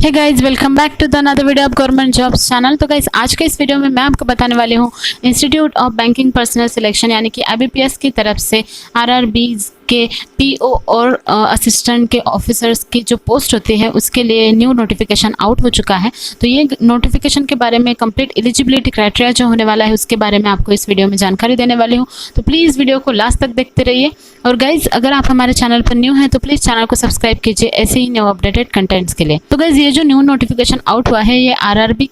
Hey guys, welcome back to the another video of government jobs channel. तो guys आज के इस video में मैं आपको बताने वाली हूँ institute of banking personal selection यानी कि IBPS की तरफ से RRBs के PO और असिस्टेंट के ऑफिसर्स की जो पोस्ट होती है उसके लिए न्यू नोटिफिकेशन आउट हो चुका है। तो ये नोटिफिकेशन के बारे में कंप्लीट एलिजिबिलिटी क्राइटेरिया जो होने वाला है उसके बारे में आपको इस वीडियो में जानकारी देने वाली हूँ। तो प्लीज़ वीडियो को लास्ट तक देखते रहिए। और गाइज अगर आप हमारे चैनल पर न्यू हैं तो प्लीज़ चैनल को सब्सक्राइब कीजिए ऐसे ही न्यू अपडेटेड कंटेंट्स के लिए। तो गाइज ये जो न्यू नोटिफिकेशन आउट हुआ है ये RRB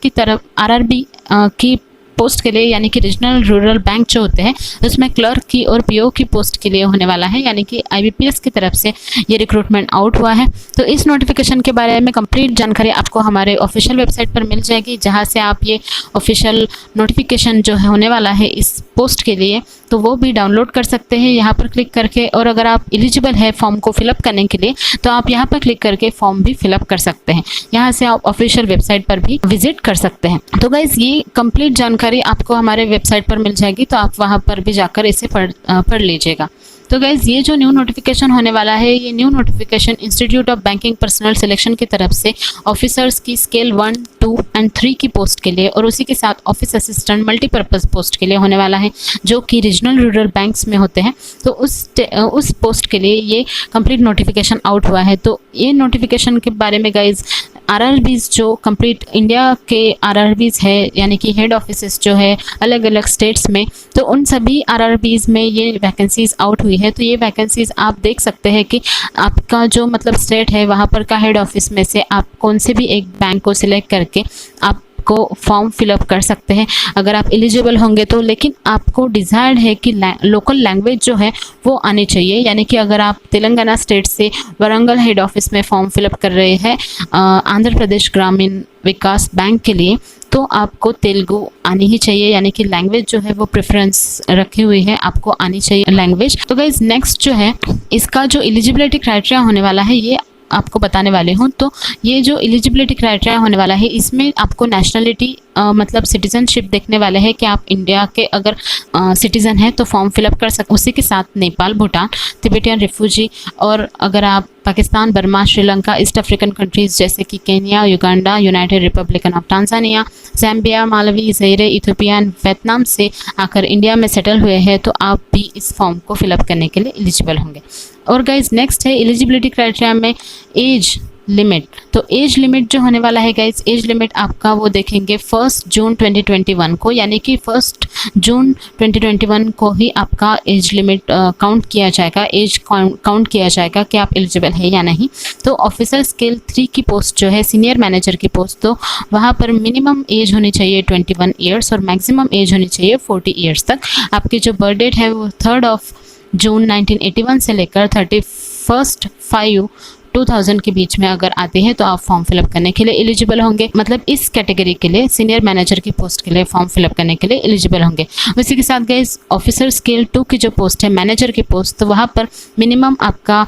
की पोस्ट के लिए यानी कि रीजनल रूरल बैंक जो होते हैं उसमें क्लर्क की और PO की पोस्ट के लिए होने वाला है, यानी कि IBPS की तरफ से ये रिक्रूटमेंट आउट हुआ है। तो इस नोटिफिकेशन के बारे में कंप्लीट जानकारी आपको हमारे ऑफिशियल वेबसाइट पर मिल जाएगी, जहां से आप ये ऑफिशियल नोटिफिकेशन जो है होने वाला है इस पोस्ट के लिए तो वो भी डाउनलोड कर सकते हैं यहाँ पर क्लिक करके। और अगर आप एलिजिबल है फॉर्म को फिलअप करने के लिए तो आप यहाँ पर क्लिक करके फॉर्म भी फिलअप कर सकते हैं। यहाँ से आप ऑफिशियल वेबसाइट पर भी विजिट कर सकते हैं। तो गाइज ये कंप्लीट जानकारी आपको हमारे वेबसाइट पर मिल जाएगी, तो आप वहाँ पर भी जाकर इसे पढ़ लीजिएगा। तो गाइज ये जो न्यू नोटिफिकेशन होने वाला है ये new notification institute of banking personal selection की तरफ से ऑफिसर्स की स्केल 1, 2 और 3 की पोस्ट के लिए और उसी के साथ ऑफिस असिस्टेंट मल्टीपर्पज़ पोस्ट के लिए होने वाला है जो कि रीजनल रूरल बैंक्स में होते हैं। तो उस पोस्ट के लिए ये कंप्लीट नोटिफिकेशन आउट हुआ है। तो ये नोटिफिकेशन के बारे में गाइज RRBs जो कंप्लीट इंडिया के RRBs है यानी कि हेड ऑफिसेस जो है अलग अलग स्टेट्स में, तो उन सभी RRBs में ये वैकेंसीज आउट हुई है। तो ये वैकेंसीज आप देख सकते हैं कि आपका जो मतलब स्टेट है वहाँ पर का हेड ऑफिस में से आप कौन से भी एक बैंक को सिलेक्ट करके आप को फॉर्म फिलअप कर सकते हैं अगर आप एलिजिबल होंगे तो। लेकिन आपको डिज़ायर्ड है कि लोकल लैंग्वेज जो है वो आनी चाहिए, यानी कि अगर आप तेलंगाना स्टेट से वरंगल हेड ऑफिस में फॉर्म फिलअप कर रहे हैं आंध्र प्रदेश ग्रामीण विकास बैंक के लिए तो आपको तेलुगु आनी ही चाहिए, यानी कि लैंग्वेज जो है वो प्रेफरेंस रखी हुई है, आपको आनी चाहिए लैंग्वेज। तो गाइज नेक्स्ट जो है इसका जो एलिजिबिलिटी क्राइटेरिया होने वाला है ये आपको बताने वाले हूँ। तो ये जो एलिजिबिलिटी क्राइटेरिया होने वाला है इसमें आपको नेशनलिटी मतलब सिटीजनशिप देखने वाले हैं कि आप इंडिया के अगर सिटीज़न हैं तो फॉर्म फिलअप कर सकते। उसी के साथ नेपाल, भूटान, तिब्बतियन रिफ्यूजी और अगर आप Pakistan, Burma, Sri Lanka, East African countries जैसे कि Kenya, Uganda, United Republic of Tanzania, Zambia, Malawi, Zaire, Ethiopia, Vietnam से आकर इंडिया में सेटल हुए हैं तो आप भी इस फॉर्म को फिलअप करने के लिए एलिजिबल होंगे। और गाइज नेक्स्ट है एलिजिबिलिटी क्राइटेरिया में एज लिमिट। तो एज लिमिट जो होने वाला है गाइज, एज लिमिट आपका वो देखेंगे 1 जून 2021 को, यानी कि 1 जून 2021 को ही आपका एज लिमिट काउंट किया जाएगा, एज काउंट किया जाएगा कि आप एलिजिबल है या नहीं। तो ऑफिसर स्केल 3 की पोस्ट जो है सीनियर मैनेजर की पोस्ट, तो वहाँ पर मिनिमम एज होनी चाहिए 21 ईयर्स और मैक्सिमम एज होनी चाहिए 40 ईयर्स तक। आपकी जो बर्थ डेट है वो 3 जून 1981 से लेकर 31/5/2000 के बीच में अगर आते हैं तो आप फॉर्म फिलअप करने के लिए एलिजिबल होंगे। मतलब इस कैटेगरी के लिए सीनियर मैनेजर की पोस्ट के लिए फॉर्म फिलअप करने के लिए एलिजिबल होंगे। उसी के साथ गाइस ऑफिसर स्केल 2 की जो पोस्ट है मैनेजर की पोस्ट, तो वहाँ पर मिनिमम आपका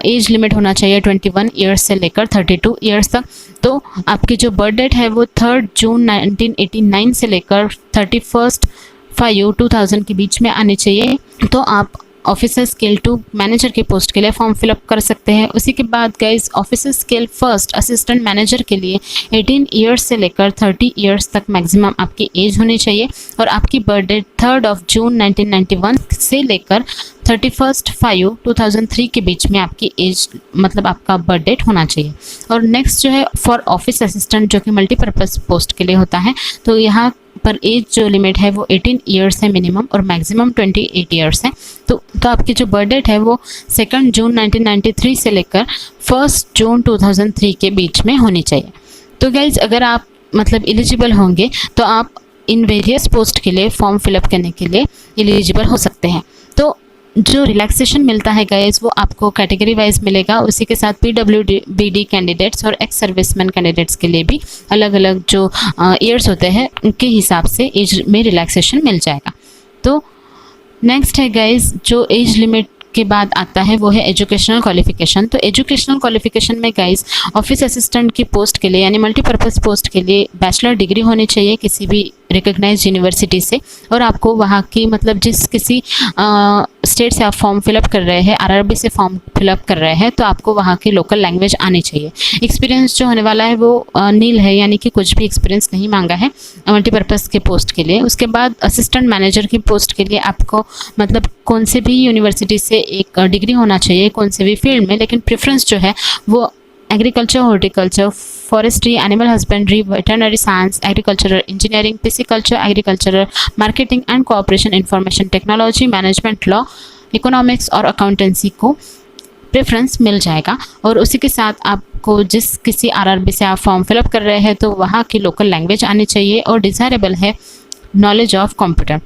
एज लिमिट होना चाहिए 21 ईयर्स से लेकर 32 ईयर्स तक। तो आपकी जो बर्थ डेट है वो 3 जून 1989 से लेकर 31/5/2000 के बीच में आनी चाहिए। तो आप ऑफिसर स्केल 2 मैनेजर की पोस्ट के लिए फॉर्म फिलअप कर सकते हैं। उसी के बाद guys officer scale 1 assistant manager के लिए 18 ईयर्स से लेकर 30 ईयर्स तक मैक्सिमम आपकी एज होनी चाहिए और आपकी बर्थ डेट 3 जून 1991 से लेकर 31/5/2003 के बीच में आपकी एज मतलब आपका बर्थ डेट होना चाहिए। और नेक्स्ट जो है फॉर ऑफिस असिस्टेंट जो कि मल्टीपर्पज़ पोस्ट के लिए होता है, तो यहाँ पर एज जो लिमिट है वो 18 ईयर्स है मिनिमम और मैक्सिमम 28 ईयर्स है। तो आपकी जो बर्थ डेट है वो 2 जून 1993 से लेकर 1 जून 2003 के बीच में होनी चाहिए। तो गाइज अगर आप मतलब एलिजिबल होंगे तो आप इन वेरियस पोस्ट के लिए फॉर्म फिलअप करने के लिए एलिजिबल हो सकते हैं। तो जो रिलैक्सेशन मिलता है गाइस वो आपको कैटेगरी वाइज मिलेगा। उसी के साथ PWBD कैंडिडेट्स और एक्स सर्विसमैन कैंडिडेट्स के लिए भी अलग अलग जो ईयर्स होते हैं उनके हिसाब से एज में रिलैक्सेशन मिल जाएगा। तो नेक्स्ट है गाइस जो एज लिमिट के बाद आता है वो है एजुकेशनल क्वालिफिकेशन। तो एजुकेशनल क्वालिफिकेशन में गाइस ऑफिस असिस्टेंट की पोस्ट के लिए यानी मल्टीपर्पज़ पोस्ट के लिए बैचलर डिग्री होनी चाहिए किसी भी रिकग्नाइज यूनिवर्सिटी से, और आपको वहाँ की मतलब जिस किसी स्टेट से आप फॉर्म फिलअप कर रहे हैं, आरआरबी से फॉर्म फिलअप कर रहे हैं, तो आपको वहाँ की लोकल लैंग्वेज आनी चाहिए। एक्सपीरियंस जो होने वाला है वो नील है, यानी कि कुछ भी एक्सपीरियंस नहीं मांगा है मल्टीपर्पज़ के पोस्ट के लिए। उसके बाद असिस्टेंट मैनेजर की पोस्ट के लिए आपको मतलब कौन से भी यूनिवर्सिटी से एक डिग्री होना चाहिए, कौन से भी फील्ड में, लेकिन प्रेफरेंस जो है वो agriculture, horticulture, forestry, animal husbandry, veterinary science, agricultural engineering, pisciculture, agricultural marketing and cooperation, information technology, management law, economics और अकाउंटेंसी को प्रेफरेंस मिल जाएगा। और उसी के साथ आपको जिस किसी आरआरबी से आप फॉर्म फिलअप कर रहे हैं तो वहाँ की लोकल लैंग्वेज आनी चाहिए, और डिज़ायरेबल है नॉलेज ऑफ कंप्यूटर।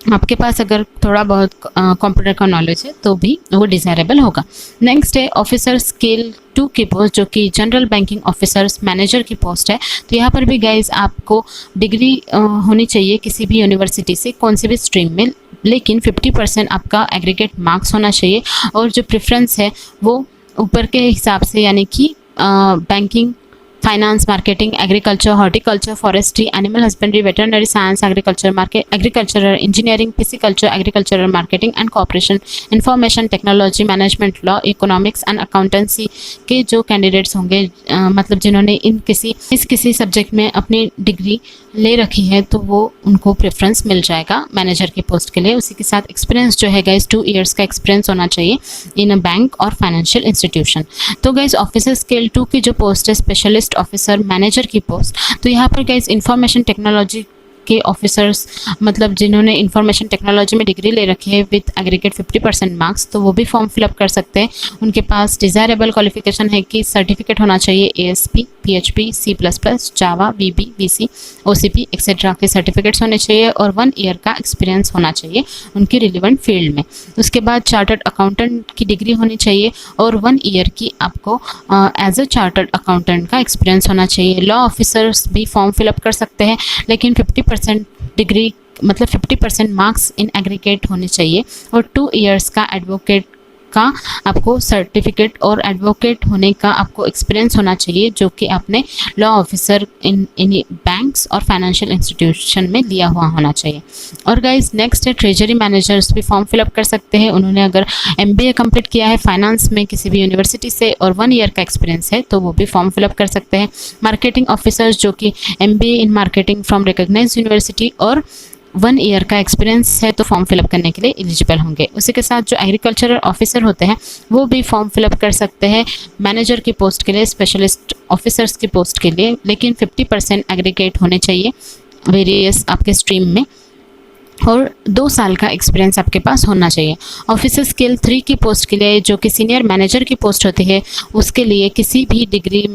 आपके पास अगर थोड़ा बहुत कंप्यूटर का नॉलेज है तो भी वो डिज़ायरेबल होगा। नेक्स्ट है ऑफिसर स्केल 2 की पोस्ट, जो कि जनरल बैंकिंग ऑफिसर्स मैनेजर की पोस्ट है। तो यहाँ पर भी गाइज आपको डिग्री होनी चाहिए किसी भी यूनिवर्सिटी से, कौन से भी स्ट्रीम में, लेकिन 50% आपका एग्रीगेट मार्क्स होना चाहिए। और जो प्रेफरेंस है वो ऊपर के हिसाब से, यानी कि banking, finance, marketing, agriculture, horticulture, forestry, animal husbandry, veterinary science, agricultural engineering, pisciculture, agricultural marketing and cooperation, information technology, management law, economics and accountancy के जो कैंडिडेट्स होंगे मतलब जिन्होंने इस किसी सब्जेक्ट में अपनी डिग्री ले रखी है, तो वो उनको प्रेफरेंस मिल जाएगा मैनेजर की पोस्ट के लिए। उसी के साथ एक्सपीरियंस जो है गाइज 2 ईयर्स का एक्सपीरियंस होना चाहिए इन अ बैंक और फाइनेंशियल इंस्टीट्यूशन। तो गाइज ऑफिसर स्केल 2 की जो पोस्ट है स्पेशलिस्ट ऑफिसर मैनेजर की पोस्ट, तो यहाँ पर गाइज इंफॉर्मेशन टेक्नोलॉजी के ऑफिसर्स मतलब जिन्होंने इंफॉर्मेशन टेक्नोलॉजी में डिग्री ले रखी है विद एग्रीगेट 50% मार्क्स, तो वो भी फॉर्म फिलअप कर सकते हैं। उनके पास डिज़ायरेबल क्वालिफिकेशन है कि सर्टिफिकेट होना चाहिए ASP, PHP, C++, जावा, VB, VC, OCP एक्सेट्रा के सर्टिफिकेट्स होने चाहिए, और 1 ईयर का एक्सपीरियंस होना चाहिए उनकी रिलेवेंट फील्ड में। उसके बाद चार्टर्ड अकाउंटेंट की डिग्री होनी चाहिए, और 1 ईयर की आपको एज अ चार्टर्ड अकाउंटेंट का एक्सपीरियंस होना चाहिए। लॉ ऑफिसर्स भी फॉर्म फिलअप कर सकते हैं, लेकिन 50% डिग्री मतलब 50% मार्क्स इन एग्रीगेट होने चाहिए, और 2 ईयर्स का एडवोकेट का आपको सर्टिफिकेट और एडवोकेट होने का आपको एक्सपीरियंस होना चाहिए, जो कि आपने लॉ ऑफिसर इन बैंक्स और फाइनेंशियल इंस्टीट्यूशन में लिया हुआ होना चाहिए। और गाइज नेक्स्ट है ट्रेजरी मैनेजर्स भी फॉर्म फिलअप कर सकते हैं। उन्होंने अगर MBA कंप्लीट किया है फाइनेंस में किसी भी यूनिवर्सिटी से और 1 ईयर का एक्सपीरियंस है, तो वो भी फॉर्म फिलअप कर सकते हैं। मार्केटिंग ऑफिसर्स जो कि MBA in marketing from recognise university और 1 ईयर का एक्सपीरियंस है, तो फॉर्म फिलअप करने के लिए एलिजिबल होंगे। उसी के साथ जो एग्रीकल्चरल ऑफिसर होते हैं वो भी फॉर्म फिलअप कर सकते हैं मैनेजर की पोस्ट के लिए, स्पेशलिस्ट ऑफिसर्स की पोस्ट के लिए, लेकिन 50% एग्रीगेट होने चाहिए वेरियस आपके स्ट्रीम में, और 2 साल का एक्सपीरियंस आपके पास होना चाहिए। ऑफिसर स्केल 3 की पोस्ट के लिए जो कि सीनियर मैनेजर की पोस्ट होती है, उसके लिए किसी भी डिग्री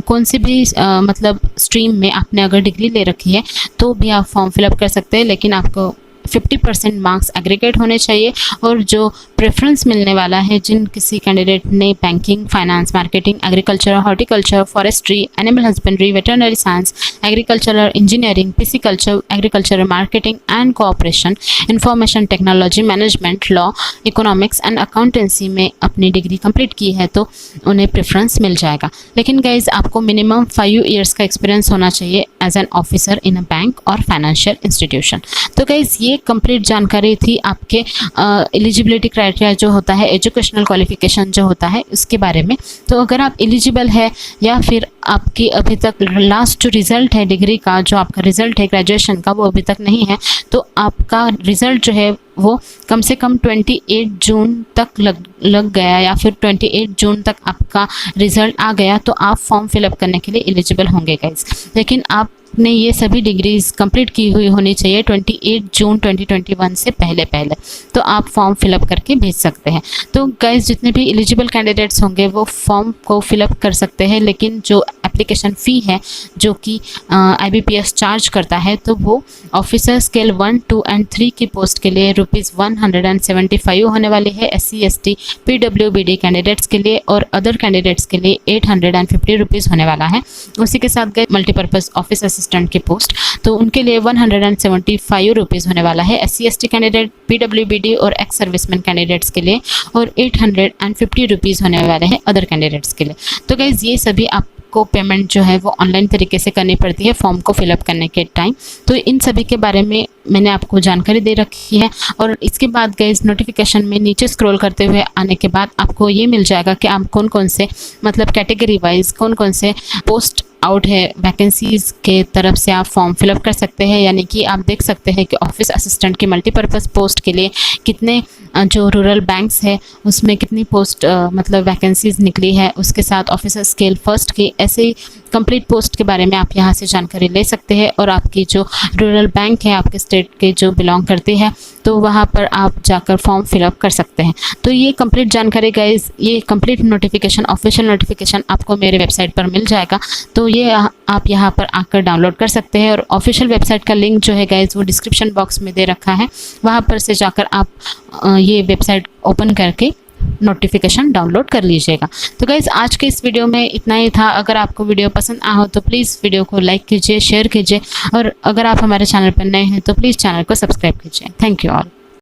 कौन से भी मतलब स्ट्रीम में आपने अगर डिग्री ले रखी है तो भी आप फॉर्म फिलअप कर सकते हैं, लेकिन आपको 50% मार्क्स एग्रीगेट होने चाहिए। और जो प्रेफरेंस मिलने वाला है जिन किसी कैंडिडेट ने banking, finance, marketing, agriculture, horticulture, forestry, animal husbandry, veterinary science, agricultural engineering, pisciculture, agriculture marketing and cooperation, information technology, management law, economics and accountancy में अपनी डिग्री कंप्लीट की है, तो उन्हें प्रेफरेंस मिल जाएगा। लेकिन गाइज आपको मिनिमम 5 ईयर्स का एक्सपीरियंस होना चाहिए as an officer in a bank और फाइनेंशियल इंस्टीट्यूशन। तो गाइज ये कंप्लीट जानकारी थी आपके एलिजिबिलिटी क्राइटेरिया जो होता है, एजुकेशनल क्वालिफिकेशन जो होता है उसके बारे में। तो अगर आप एलिजिबल है या फिर आपकी अभी तक लास्ट जो रिज़ल्ट है डिग्री का, जो आपका रिज़ल्ट है ग्रेजुएशन का, वो अभी तक नहीं है, तो आपका रिज़ल्ट जो है वो कम से कम 28 जून तक लग गया या फिर 28 जून तक आपका रिज़ल्ट आ गया, तो आप फॉर्म फिलअप करने के लिए एलिजिबल होंगे गाइज। लेकिन आपने ये सभी डिग्रीज कंप्लीट की हुई होनी चाहिए 28 जून 2021 से पहले, तो आप फॉर्म फिलअप करके भेज सकते हैं। तो गाइज जितने भी एलिजिबल कैंडिडेट्स होंगे वो फॉर्म को फिलअप कर सकते हैं, लेकिन जो एप्लीकेशन फ़ी है जो कि IBPS चार्ज करता है, तो वो ऑफिसर स्केल 1, 2 एंड 3 की पोस्ट के लिए ₹175 होने वाली है SC ST PWBD कैंडिडेट्स के लिए, और अदर कैंडिडेट्स के लिए ₹850 होने वाला है। उसी के साथ गए मल्टीपर्पज़ ऑफिस असिस्टेंट की पोस्ट, तो उनके लिए ₹175 होने वाला है SC ST कैंडिडेट, PWBD और एक्स सर्विसमैन कैंडिडेट्स के लिए, और ₹850 होने वाले हैं अदर कैंडिडेट्स के लिए। तो गाइज ये सभी आप आपको पेमेंट जो है वो ऑनलाइन तरीके से करनी पड़ती है फॉर्म को फिलअप करने के टाइम। तो इन सभी के बारे में मैंने आपको जानकारी दे रखी है। और इसके बाद गाइस नोटिफिकेशन में नीचे स्क्रॉल करते हुए आने के बाद आपको ये मिल जाएगा कि आप कौन कौन से मतलब कैटेगरी वाइज कौन कौन से पोस्ट आउट है वैकेंसीज़ के तरफ से आप फॉर्म फिलअप कर सकते हैं। यानी कि आप देख सकते हैं कि ऑफिस असिस्टेंट की मल्टीपर्पज़ पोस्ट के लिए कितने जो रूरल बैंक्स है उसमें कितनी पोस्ट मतलब वैकेंसीज़ निकली है, उसके साथ ऑफिसर स्केल फर्स्ट की ऐसे ही कंप्लीट पोस्ट के बारे में आप यहाँ से जानकारी ले सकते हैं। और आपकी जो रूरल बैंक है आपके स्टेट के जो बिलोंग करती है तो वहाँ पर आप जाकर फॉर्म फिलअप कर सकते हैं। तो ये कंप्लीट जानकारी गाइज, ये कंप्लीट नोटिफिकेशन ऑफिशियल नोटिफिकेशन आपको मेरे वेबसाइट पर मिल जाएगा। तो ये आप यहाँ पर आकर डाउनलोड कर सकते हैं। और ऑफिशियल वेबसाइट का लिंक जो है गाइज वो डिस्क्रिप्शन बॉक्स में दे रखा है, वहाँ पर से जाकर आप ये वेबसाइट ओपन करके नोटिफिकेशन डाउनलोड कर लीजिएगा। तो गाइज़ आज के इस वीडियो में इतना ही था। अगर आपको वीडियो पसंद आया हो तो प्लीज़ वीडियो को लाइक कीजिए, शेयर कीजिए और अगर आप हमारे चैनल पर नए हैं तो प्लीज़ चैनल को सब्सक्राइब कीजिए। Thank you all.